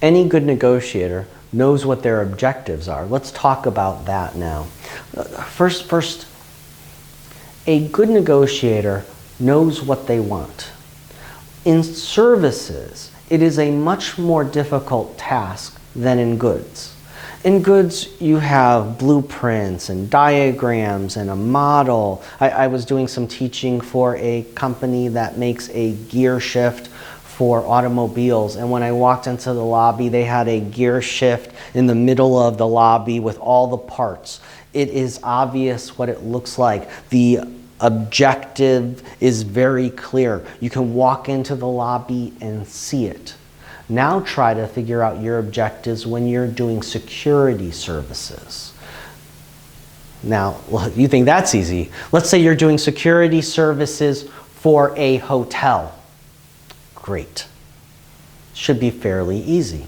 Any good negotiator knows what their objectives are. Let's talk about that now. First, a good negotiator knows what they want. In services, it is a much more difficult task than in goods. In goods, you have blueprints and diagrams and a model. I was doing some teaching for a company that makes a gear shift for automobiles, and when I walked into the lobby, they had a gear shift in the middle of the lobby with all the parts. It is obvious what it looks like. The objective is very clear. You can walk into the lobby and see it. Now try to figure out your objectives when you're doing security services. Now, you think that's easy. Let's say you're doing security services for a hotel. Great. Should be fairly easy.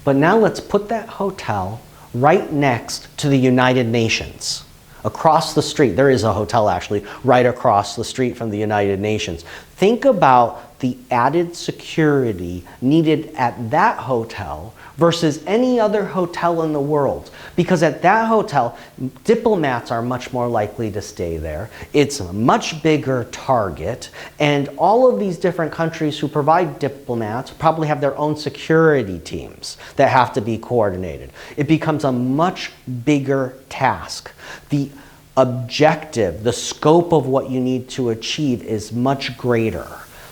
But now let's put that hotel right next to the United Nations. Across the street, there is a hotel actually right across the street from the United Nations. Think about the added security needed at that hotel versus any other hotel in the world. Because at that hotel, diplomats are much more likely to stay there. It's a much bigger target, and all of these different countries who provide diplomats probably have their own security teams that have to be coordinated. It becomes a much bigger task. The objective, the scope of what you need to achieve is much greater.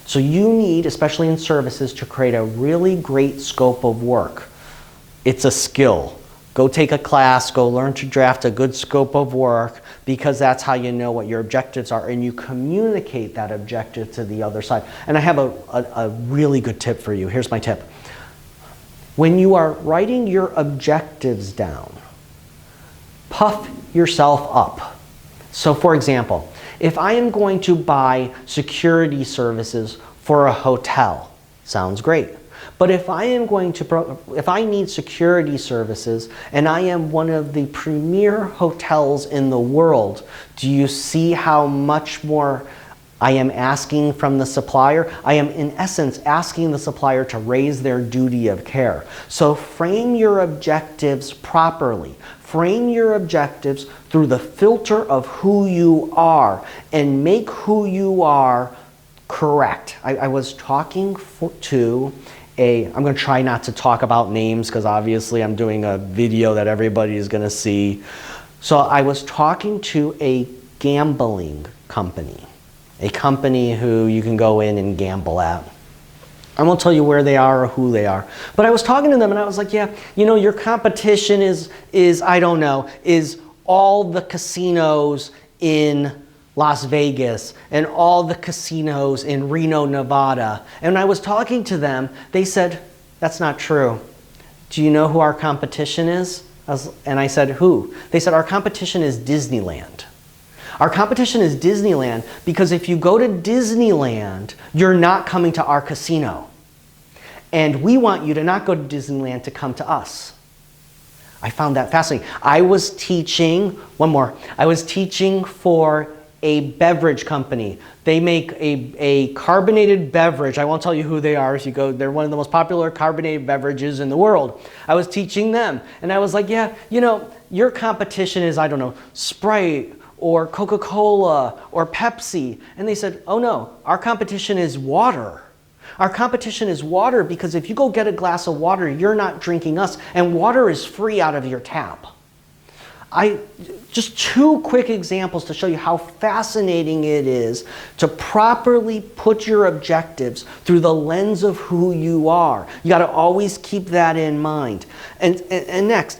So you need, especially in services, to create a really great scope of work. It's a skill. Go take a class, go learn to draft a good scope of work, because that's how you know what your objectives are, and you communicate that objective to the other side. And I have a really good tip for you. Here's my tip. When you are writing your objectives down, puff yourself up. So for example, if I am going to buy security services for a hotel, sounds great. But if I need security services and I am one of the premier hotels in the world, do you see how much more I am asking from the supplier? I am in essence asking the supplier to raise their duty of care. So frame your objectives properly. Frame your objectives through the filter of who you are and make who you are correct. I was talking to I'm going to try not to talk about names because obviously I'm doing a video that everybody is going to see. So I was talking to a gambling company, a company who you can go in and gamble at. I won't tell you where they are or who they are. But I was talking to them and I was like, yeah, you know, your competition is I don't know, is all the casinos in Las Vegas and all the casinos in Reno, Nevada. And when I was talking to them, they said, that's not true. Do you know who our competition is? And I said, who? They said, our competition is Disneyland. Our competition is Disneyland because if you go to Disneyland, you're not coming to our casino. And we want you to not go to Disneyland to come to us. I found that fascinating. I was teaching for a beverage company. They make a carbonated beverage. I won't tell you who they are. If you go, they're one of the most popular carbonated beverages in the world. I was teaching them. And I was like, yeah, you know, your competition is, I don't know, Sprite or Coca-Cola or Pepsi. And they said, oh no, our competition is water. Our competition is water because if you go get a glass of water, you're not drinking us, and water is free out of your tap. Just two quick examples to show you how fascinating it is to properly put your objectives through the lens of who you are. You got to always keep that in mind. And next,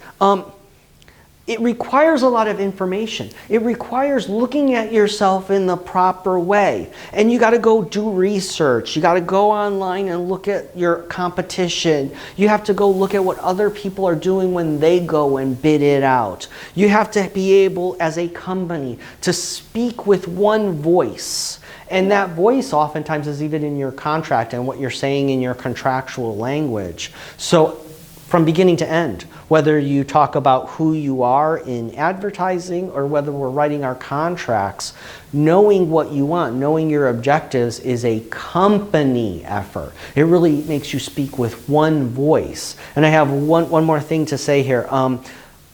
it requires a lot of information. It requires looking at yourself in the proper way. And you got to go do research. You got to go online and look at your competition. You have to go look at what other people are doing when they go and bid it out. You have to be able, as a company, to speak with one voice. And that voice oftentimes is even in your contract and what you're saying in your contractual language. So from beginning to end, Whether you talk about who you are in advertising or whether we're writing our contracts, knowing what you want, knowing your objectives is a company effort. It really makes you speak with one voice. And I have one more thing to say here.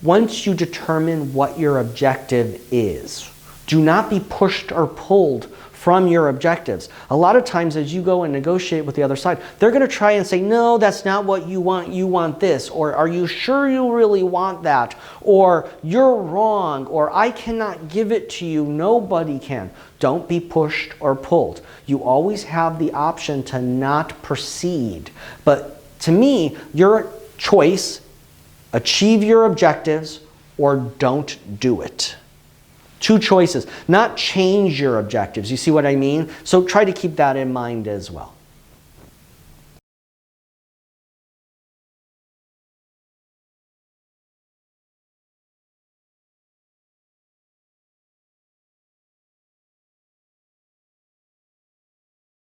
Once you determine what your objective is, do not be pushed or pulled from your objectives. A lot of times as you go and negotiate with the other side, they're going to try and say, no, that's not what you want this, or are you sure you really want that, or you're wrong, or I cannot give it to you, nobody can. Don't be pushed or pulled. You always have the option to not proceed. But to me, your choice, achieve your objectives or don't do it. Two choices, not change your objectives. You see what I mean? So try to keep that in mind as well.